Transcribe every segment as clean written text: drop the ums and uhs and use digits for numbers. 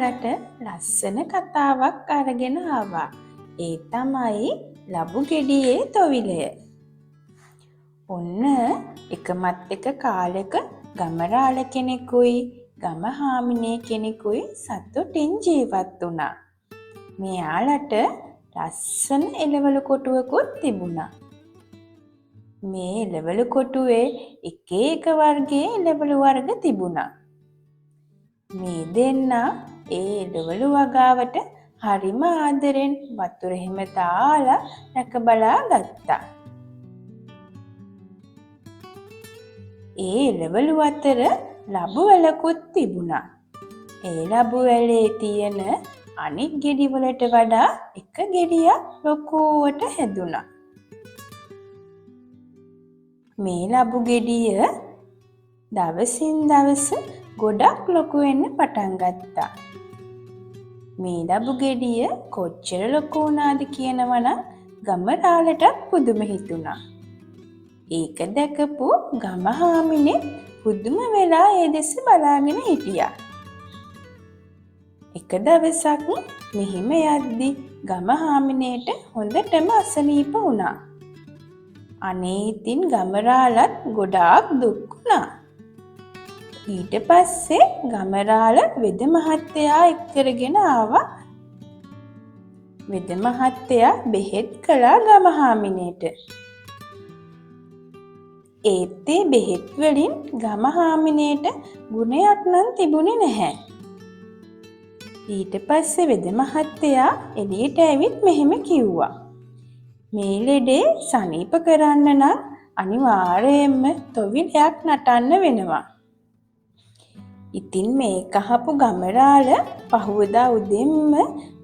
ඔයාලට ලස්සන කතාවක් අරගෙන ආවා. ඒ තමයි ලබු ගෙඩියේ තොවිලය. ඔන්න එකමත් එක කාලෙක ගමරාල කෙනෙකුයි ගම හාමිනේ කෙනෙකුයි සතුටින් ජීවත් වුණා. මෙයාලට ලස්සන එළවලු කොටුවකුත් තිබුණා. මේ එළවලු කොටුවේ එක එක වර්ගයේ එළවලු වර්ග තිබුණා. මේ දෙන්නා ඒ එළවලු වගාවට හරිම ආදරෙන් වතුර හිම දාලා රැක බලා ගත්තා. ඒ එළවලු අතර ලබු වැලකුත් තිබුණා. ඒ ලබු වැලේ තියෙන අනිත් ගෙඩි වලට වඩා එක ගෙඩියක් ලොකුවට හැදුණා. මේ ලබු ගෙඩිය දවසින් දවස ගොඩක් ලොකු වෙන්න පටන් ගත්තා. මේ ලබු ගෙඩිය කොච්චර ලොකු වුණාද කියනවනම් ගමරාලටත් පුදුම හිතුණා. ඒක දැකපු ගම හාමිනේ පුදුම වෙලා ඒ දෙස බලාගෙන හිටියා. එක දවසක් මෙහිම යද්දි ගම හාමිනේට හොඳටම අසනීප වුණා. අනේ ඉතින් ගමරාලත් ගොඩාක් දුක් වුණා. ඊට පස්සේ ගමරාල වෙද මහත්තයා එක්කරගෙන ආවා. වෙද මහත්තයා බෙහෙත් කළා ගම හාමිනේට. ඒත් ඒ බෙහෙත් වලින් ගම හාමිනේට ගුණයක් නම් තිබුණේ නැහැ. ඊට පස්සේ වෙද මහත්තයා එළියට ඇවිත් මෙහෙම කිව්වා. මේ ලෙඩේ සනීප කරන්න නම් අනිවාර්යයෙන්ම තොවිලයක් නටන්න වෙනවා. ඉතින් මේක අහපු ගමරාල පහුවදා උදෙන්ම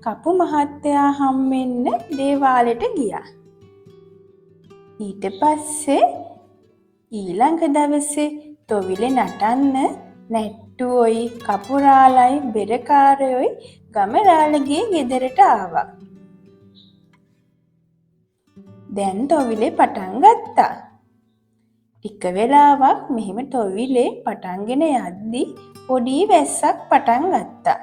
කපු මහත්තයා හම්බෙන්න දේවාලෙට ගියා. ඊට පස්සේ ඊළඟ දවසේ තොවිලේ නටන්න නැට්ටුවෝයි කපුරාලයි බෙරකාරයෝයි ගමරාලගේ ගෙදරට ආවා. දැන් තොවිලේ පටන් ගත්තා. ටික වෙලාවක් මෙහෙම තොවිලේ පටන්ගෙන යද්දි පොඩි වැස්සක් පටන් ගත්තා.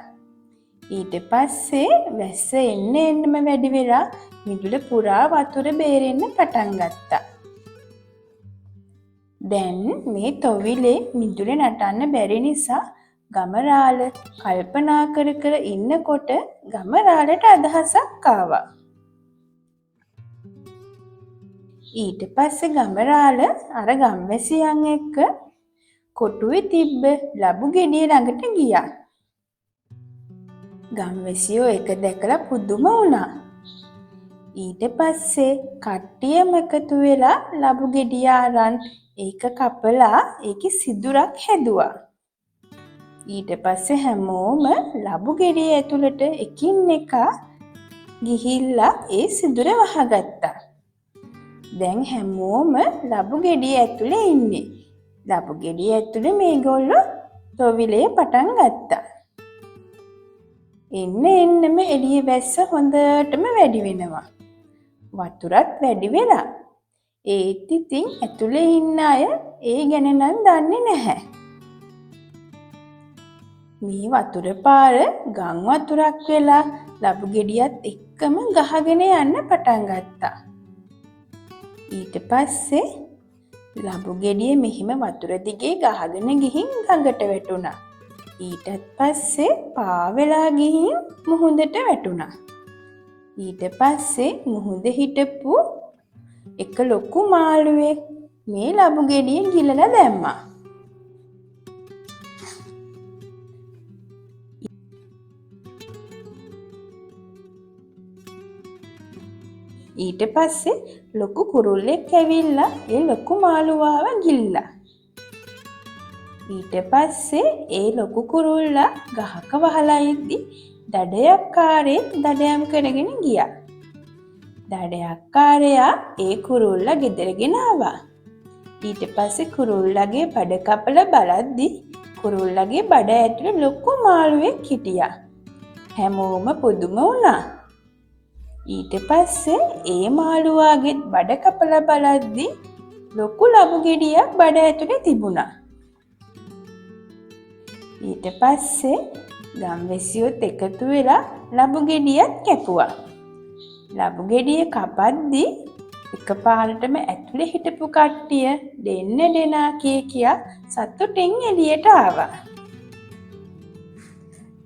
ඊට පස්සේ වැස්ස එන්නම වැඩි වෙලා මිදුල පුරා වතුර බේරෙන්න පටන් ගත්තා. දැන් මේ තොවිලේ මිදුලේ නටන්න බැරි නිසා ගමරාල කල්පනා කර කර ඉන්නකොට ගමරාලට අදහසක් ආවා. ඊට පස්සේ ගමරාල අර ගම්වැසියන් එක්ක කොටුවේ තිබ්බ ලබු ගෙඩිය ළඟට ගියා. ගම්වැසියෝ ඒක දැකලා පුදුම වුණා. ඊට පස්සේ කට්ටියම එකතු වෙලා ලබු ගෙඩිය අරන් ඒක කපලා ඒකේ සිදුරක් හැදුවා. ඊට පස්සේ හැමෝම ලබු ගෙඩිය ඇතුළට එකින් එක ගිහිල්ලා ඒ සිදුර වහගත්තා. දැන් හැමෝම ලබු ගෙඩිය ඇතුලේ ඉන්නේ. ලබු ගෙඩිය ඇතුලේ මේගොල්ලෝ තොවිලේ පටන් ගත්තා. එන්නම එළිය වැස්ස හොඳටම වැඩි වෙනවා. වතුරත් වැඩි වෙලා. ඒත් ඉතින් ඇතුලේ ඉන්න අය ඒ ගැන නම් දන්නේ නැහැ. මේ වතුර පාර ගම් වතුරක් වෙලා ලබු ගෙඩියත් එක්කම ගහගෙන යන්න පටන් ගත්තා. ඊට පස්සේ ලබු ගෙඩිය මෙහිම වතුර දිගේ ගහගෙන ගිහින් ගඟට වැටුණා. ඊටත් පස්සේ පාවෙලා ගිහින් මුහුදට වැටුණා. ඊට පස්සේ මුහුද හිටපු එක ලොකු මාළුවෙක් මේ ලබු ගෙඩිය ගිලලා දැම්මා. ඊට පස්සේ ලොකු කුරුල්ලෙක් ඇවිල්ලා ඒ ලොකු මාළුවාව ගිල්ලා. ඊට පස්සේ ඒ ලොකු කුරුල්ලා ගහක වහලා ඉද්දි දඩයක්කාරයෙක් දඩයම් කරගෙන ගියා. දඩයක්කාරයා ඒ කුරුල්ලා ගෙදරගෙන ආවා. ඊට පස්සේ කුරුල්ලාගේ බඩ කපලා බලද්දි කුරුල්ලාගේ බඩ ඇතුලේ ලොකු මාළුවෙක් හිටියා. හැමෝම පුදුම වුණා. ඊට පස්සේ ඒ මාළුවාගේ බඩ කපලා බලද්දි ලොකු ලබු ගෙඩියක් බඩ ඇතුලේ තිබුණා. ඊට පස්සේ ගම්වැසියොත් එකතු වෙලා ලබු ගෙඩියක් කැපුවා. ලබු ගෙඩිය කපද්දි එකපාරටම ඇතුලේ හිටපු කට්ටිය දෙන්නා කියා සතුටින් එළියට ආවා.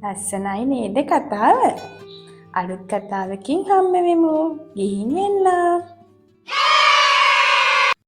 ලස්සනයි නේද කතාව? අලුත් කතාවකින් හම්බෙමු. ගිහින් එන්න.